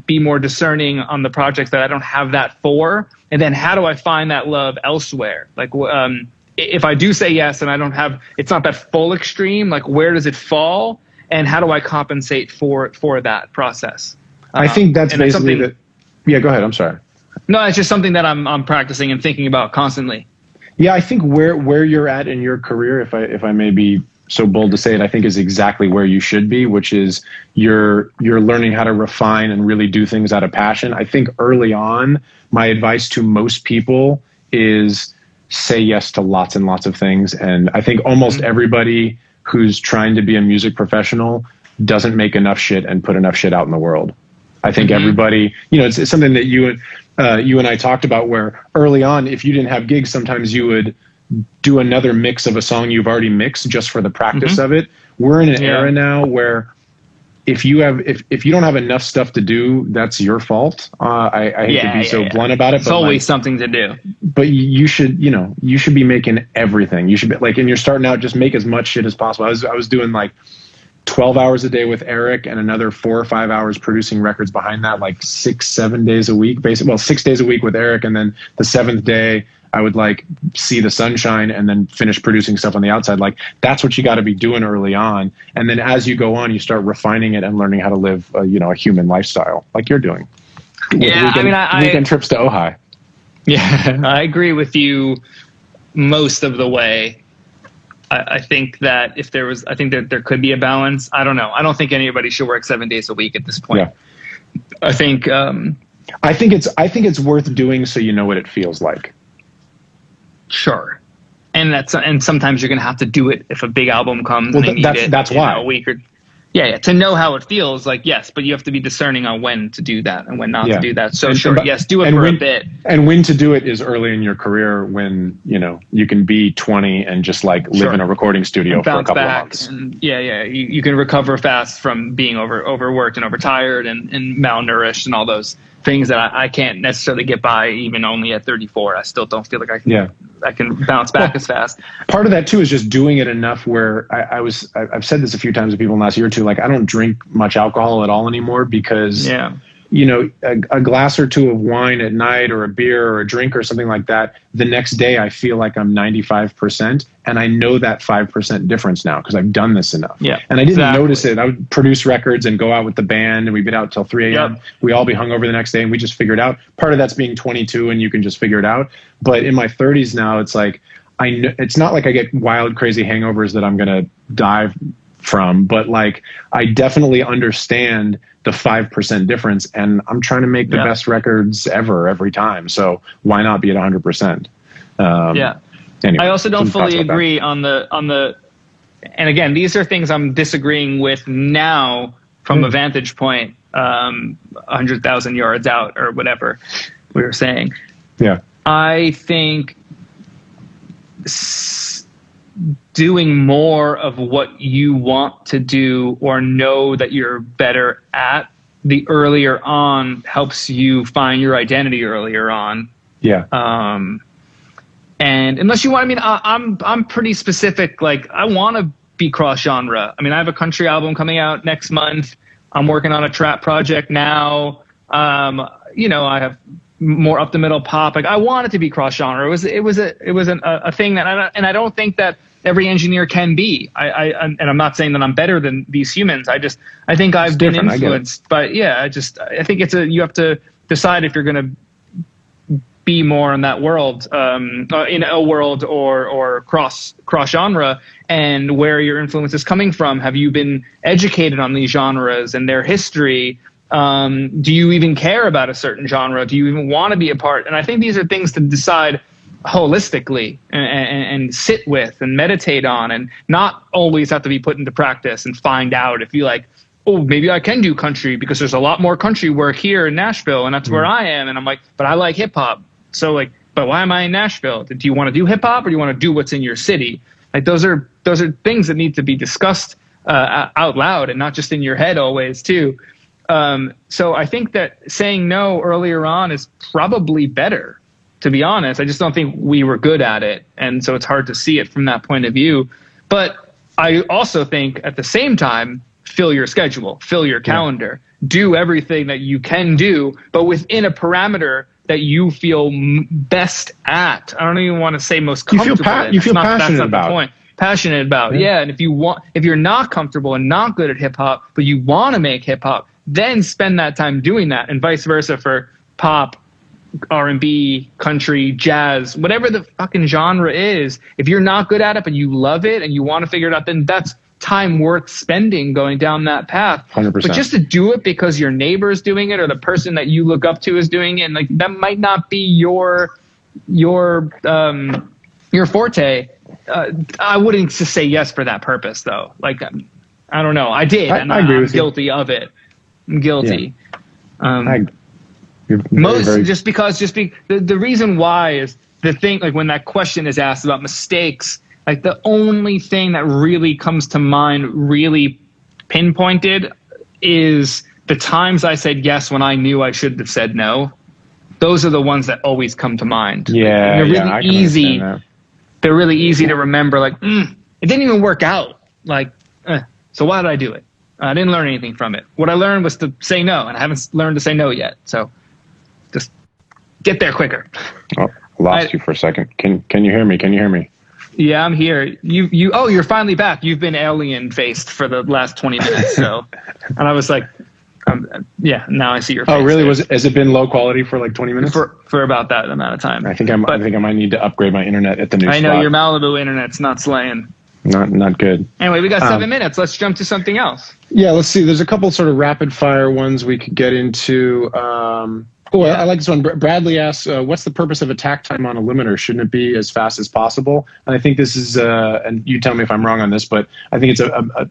be more discerning on the projects that I don't have that for. And then how do I find that love elsewhere? Like, if I do say yes and I don't have, it's not that full extreme, like, where does it fall? And how do I compensate for that process? I think that's basically the, yeah, go ahead. I'm sorry. No, it's just something that I'm practicing and thinking about constantly. Yeah, I think where you're at in your career, if I may be so bold to say it, I think is exactly where you should be, which is you're learning how to refine and really do things out of passion. I think early on, my advice to most people is say yes to lots and lots of things. And I think almost everybody who's trying to be a music professional doesn't make enough shit and put enough shit out in the world. I think everybody, it's something that you and I talked about, where early on, if you didn't have gigs, sometimes you would do another mix of a song you've already mixed just for the practice of it. We're in an era now where if you don't have enough stuff to do, that's your fault. I hate to be so blunt about it. It's always something to do. But you should be making everything. You should be like, and you're starting out, just make as much shit as possible. I was doing like 12 hours a day with Eric and another 4 or 5 hours producing records behind that, like 6-7 days a week, basically. Well, 6 days a week with Eric. And then the 7th day I would like see the sunshine and then finish producing stuff on the outside. Like, that's what you got to be doing early on. And then as you go on, you start refining it and learning how to live, a human lifestyle like you're doing. Yeah. Weekend trips to Ojai. Yeah, I agree with you most of the way. I think that I think that there could be a balance. I don't know. I don't think anybody should work 7 days a week at this point. Yeah. I think it's worth doing so you know what it feels like. Sure. And sometimes you're going to have to do it if a big album comes. Well, and that's why. A week or to know how it feels, like, yes, but you have to be discerning on when to do that and when not to do that. So yes, do it for a bit. And when to do it is early in your career, when you can be 20 and just like live in a recording studio for a couple of months. And you can recover fast from being overworked and overtired and malnourished and all those things that I can't necessarily get by even only at 34. I still don't feel like I can. I can bounce back as fast. Part of that too is just doing it enough where I've said this a few times to people in the last year or two, like, I don't drink much alcohol at all anymore because, a glass or two of wine at night or a beer or a drink or something like that, the next day I feel like I'm 95%. And I know that 5% difference now because I've done this enough. Yeah, and I didn't notice it. I would produce records and go out with the band and we'd be out till 3 a.m. Yep. We all be hungover the next day and we just figure it out. Part of that's being 22 and you can just figure it out. But in my 30s now, it's like, I know it's not like I get wild, crazy hangovers that I'm going to die from, but like, I definitely understand the 5% difference and I'm trying to make the best records ever, every time. So why not be at 100%? Anyway, I also don't fully agree on the, and again, these are things I'm disagreeing with now from a vantage point, 100,000 yards out or whatever we were saying. Yeah. I think doing more of what you want to do or know that you're better at the earlier on helps you find your identity earlier on. Yeah. And unless you want, I'm pretty specific. Like, I want to be cross genre. I have a country album coming out next month. I'm working on a trap project now. I have more up the middle pop. Like, I want it to be cross genre. It was a thing that I don't think that every engineer can be. And I'm not saying that I'm better than these humans. I think I've been influenced. But I think you have to decide if you're going to be more in that world, in a world or cross genre, and where your influence is coming from. Have you been educated on these genres and their history? Do you even care about a certain genre? Do you even want to be a part? And I think these are things to decide holistically and sit with and meditate on, and not always have to be put into practice and find out if you like, oh, maybe I can do country because there's a lot more country work here in Nashville, and that's where I am. And I'm like, but I like hip hop. So like, but why am I in Nashville? Do you want to do hip hop, or do you want to do what's in your city? Like those are things that need to be discussed out loud, and not just in your head always too. So I think that saying no earlier on is probably better, to be honest. I just don't think we were good at it. And so it's hard to see it from that point of view. But I also think at the same time, fill your schedule, fill your calendar, do everything that you can do, but within a parameter that you feel best at. I don't even want to say most comfortable. You feel passionate about. Passionate about, yeah. And if you're not comfortable and not good at hip hop, but you want to make hip hop, then spend that time doing that, and vice versa for pop, R&B, country, jazz, whatever the fucking genre is. If you're not good at it, but you love it and you want to figure it out, then that's time worth spending going down that path. 100%. But just to do it because your neighbor is doing it or the person that you look up to is doing it, and like that might not be your forte. I wouldn't just say yes for that purpose, though. Like, I don't know. I did, and I agree I'm with you. guilty of it. I'm guilty. Yeah. The reason why is the thing. Like when that question is asked about mistakes, like the only thing that really comes to mind, really pinpointed, is the times I said yes when I knew I should have said no. Those are the ones that always come to mind. Yeah, they're really easy. They're really easy to remember. Like, it didn't even work out. Like, so why did I do it? I didn't learn anything from it. What I learned was to say no, and I haven't learned to say no yet. So just get there quicker. Oh, I lost you for a second. Can you hear me? Can you hear me? Yeah, I'm here. You're finally back. You've been alien faced for the last 20 minutes. So, and I was like, now I see your face. Oh, really? Has it been low quality for like 20 minutes? For about that amount of time. I think I might need to upgrade my internet at the new spot. I know your Malibu internet's not slaying. Not good. Anyway, we got 7 minutes. Let's jump to something else. Yeah, let's see. There's a couple sort of rapid fire ones we could get into. I like this one. Bradley asks, what's the purpose of attack time on a limiter? Shouldn't it be as fast as possible? And I think this is, and you tell me if I'm wrong on this, but I think it's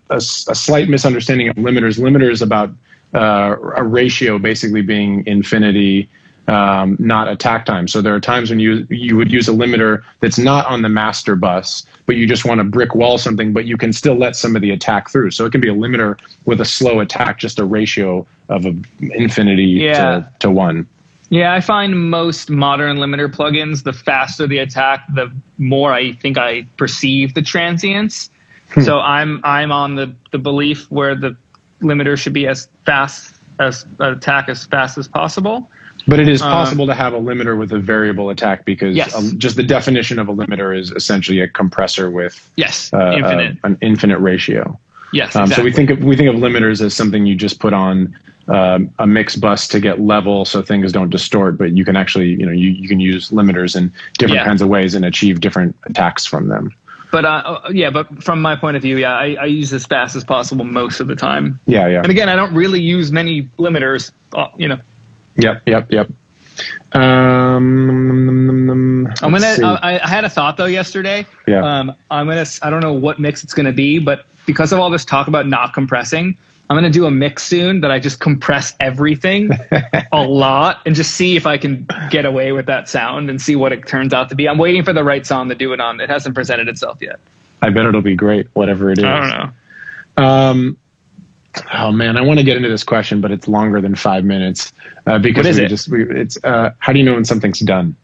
a slight misunderstanding of limiters. Limiter is about a ratio basically being infinity, not attack time. So there are times when you would use a limiter that's not on the master bus, but you just want to brick wall something, but you can still let some of the attack through. So it can be a limiter with a slow attack, just a ratio of infinity to 1. Yeah, I find most modern limiter plugins, the faster the attack, the more I think I perceive the transients. So I'm on the belief where the limiter should be as fast as attack as fast as possible. But it is possible to have a limiter with a variable attack because just the definition of a limiter is essentially a compressor with an infinite ratio. Yes, exactly. So we think of limiters as something you just put on a mix bus to get level so things don't distort. But you can actually, you can use limiters in different kinds of ways and achieve different attacks from them. But but from my point of view, I use as fast as possible most of the time. Yeah. And again, I don't really use many limiters. Yep. I had a thought though yesterday. Yeah. I don't know what mix it's gonna be, but because of all this talk about not compressing, I'm gonna do a mix soon that I just compress everything a lot and just see if I can get away with that sound and see what it turns out to be. I'm waiting for the right song to do it on. It hasn't presented itself yet. I bet it'll be great, whatever it is. I don't know. Oh man, I want to get into this question, but it's longer than 5 minutes because it's how do you know when something's done?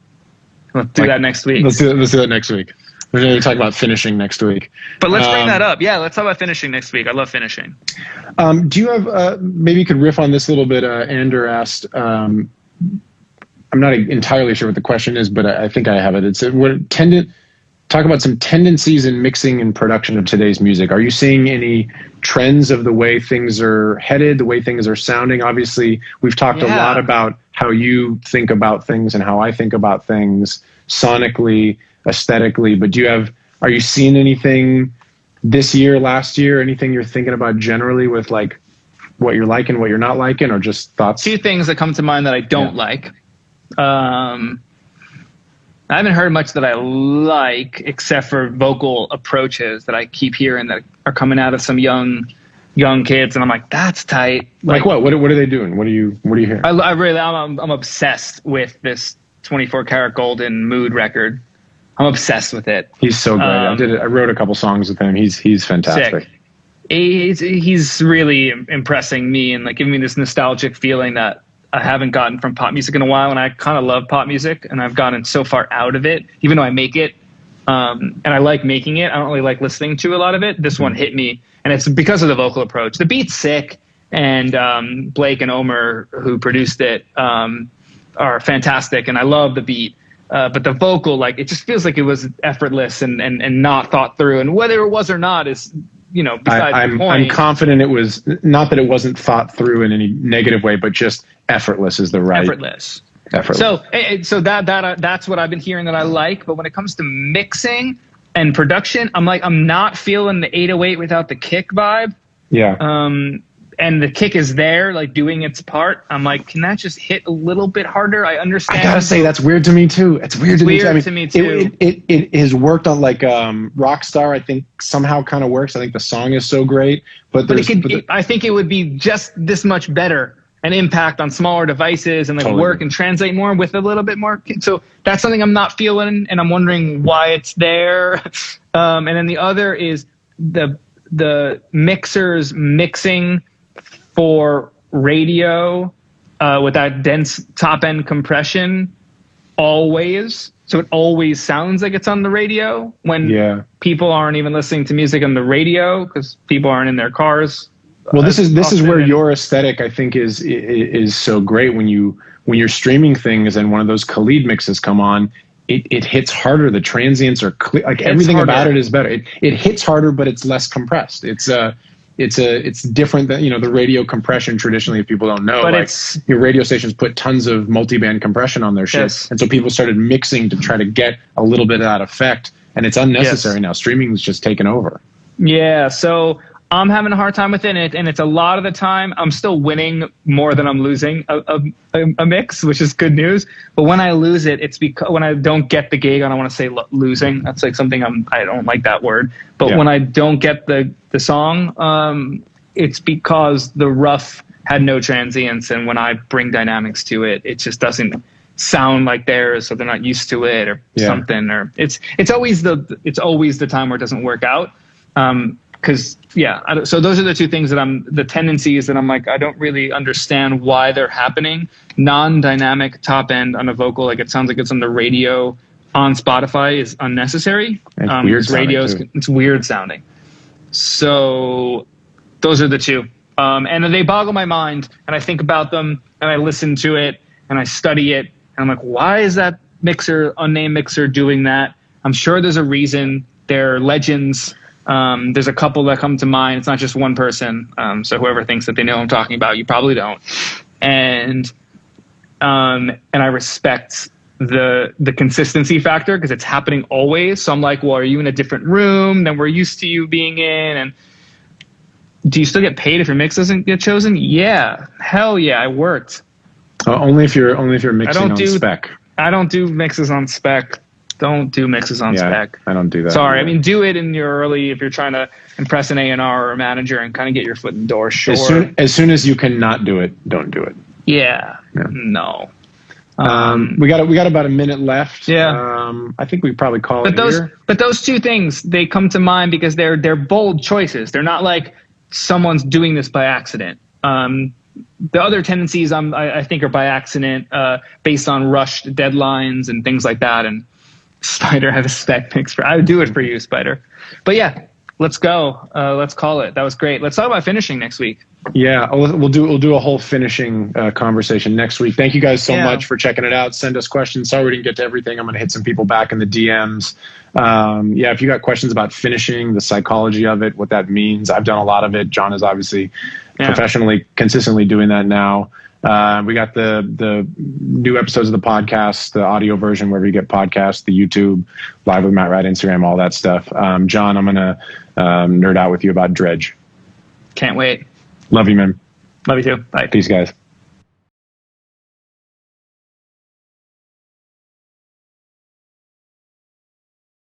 Let's do that next week. Let's do that next week. We're going to talk about finishing next week. But let's bring that up. Yeah, let's talk about finishing next week. I love finishing. Do you have maybe you could riff on this a little bit? Ander asked. I'm not entirely sure what the question is, but I think I have it. It's talk about some tendencies in mixing and production of today's music. Are you seeing any trends of the way things are headed, the way things are sounding? Obviously, we've talked a lot about how you think about things and how I think about things sonically, aesthetically. But are you seeing anything this year, last year, anything you're thinking about generally with like what you're liking, what you're not liking, or just thoughts? Two things that come to mind that I don't like. I haven't heard much that I like, except for vocal approaches that I keep hearing that are coming out of some young kids, and I'm like, that's tight. Like what? What are they doing? What do you hear? I'm obsessed with this 24 Karat Golden Mood record. I'm obsessed with it. He's so great. I wrote a couple songs with him. He's fantastic. Sick. He's really impressing me and like giving me this nostalgic feeling that I haven't gotten from pop music in a while. And I kind of love pop music, and I've gotten so far out of it, even though I make it. And I like making it. I don't really like listening to a lot of it. This one hit me, and it's because of the vocal approach. The beat's sick, and Blake and Omer, who produced it, are fantastic, and I love the beat. But the vocal, like, it just feels like it was effortless and not thought through. And whether it was or not is, besides the point. I'm confident it was, not that it wasn't thought through in any negative way, but just effortless is the right. Effortless. So that's what I've been hearing that I like. But when it comes to mixing and production, I'm not feeling the 808 without the kick vibe. Yeah. And the kick is there, like doing its part. I'm like, can that just hit a little bit harder? I understand. I gotta say, that's weird to me too. It's weird to me too. It has worked on like Rockstar. I think somehow kind of works. I think the song is so great, but I think it would be just this much better. An impact on smaller devices and like totally work and translate more with a little bit more. So that's something I'm not feeling, and I'm wondering why it's there. And then the other is the mixers mixing for radio with that dense top end compression always. So it always sounds like it's on the radio when people aren't even listening to music on the radio because people aren't in their cars. Well, this is where your aesthetic, I think, is so great when you're streaming things and one of those Khalid mixes come on. It hits harder. The transients are clear. Like everything about it is better. It hits harder, but it's less compressed. It's different than the radio compression traditionally. If people don't know, but your radio stations put tons of multiband compression on their shit, and so people started mixing to try to get a little bit of that effect, and it's unnecessary now. Streaming is just taken over. Yeah, so I'm having a hard time with it, and it's a lot of the time I'm still winning more than I'm losing a mix, which is good news. But when I lose it, it's because when I don't get the gig, I don't want to say losing. That's like something I don't like that word. But when I don't get the song, it's because the rough had no transients, and when I bring dynamics to it, it just doesn't sound like theirs, so they're not used to it or something. Or it's always the time where it doesn't work out. So those are the two things that the tendencies that I'm like, I don't really understand why they're happening. Non-dynamic top end on a vocal, like it sounds like it's on the radio on Spotify, is unnecessary. It's weird sounding. So those are the two. And they boggle my mind, and I think about them, and I listen to it, and I study it, and I'm like, why is that unnamed mixer doing that? I'm sure there's a reason. They're legends. There's a couple that come to mind. It's not just one person. So whoever thinks that they know what I'm talking about, you probably don't. And I respect the consistency factor because it's happening always. So I'm like, well, are you in a different room than we're used to you being in? And do you still get paid if your mix doesn't get chosen? Yeah. Hell yeah. I worked. Only if you're mixing on spec. I don't do mixes on spec. Don't do mixes on spec. I don't do that. Sorry. I mean, do it in your early, if you're trying to impress an A&R or a manager and kind of get your foot in the door. Sure. As soon as you cannot do it, don't do it. Yeah. No. We got about a minute left. Yeah. I think we probably call it here. But those two things, they come to mind because they're bold choices. They're not like someone's doing this by accident. The other tendencies I think are by accident, based on rushed deadlines and things like that. And Spider, have a spec mix I would do it for you, Spider. But yeah, let's go. Let's call it. That was great. Let's talk about finishing next week. Yeah, we'll do a whole finishing conversation next week. Thank you guys so much for checking it out. Send us questions. Sorry we didn't get to everything. I'm going to hit some people back in the DMs. If you got questions about finishing, the psychology of it, what that means. I've done a lot of it. Jon is obviously professionally, consistently doing that now. We got the new episodes of the podcast, the audio version, wherever you get podcasts, the YouTube, Live with Matt Rad, Instagram, all that stuff. John, I'm going to nerd out with you about Dredge. Can't wait. Love you, man. Love you too. Bye. Peace, guys.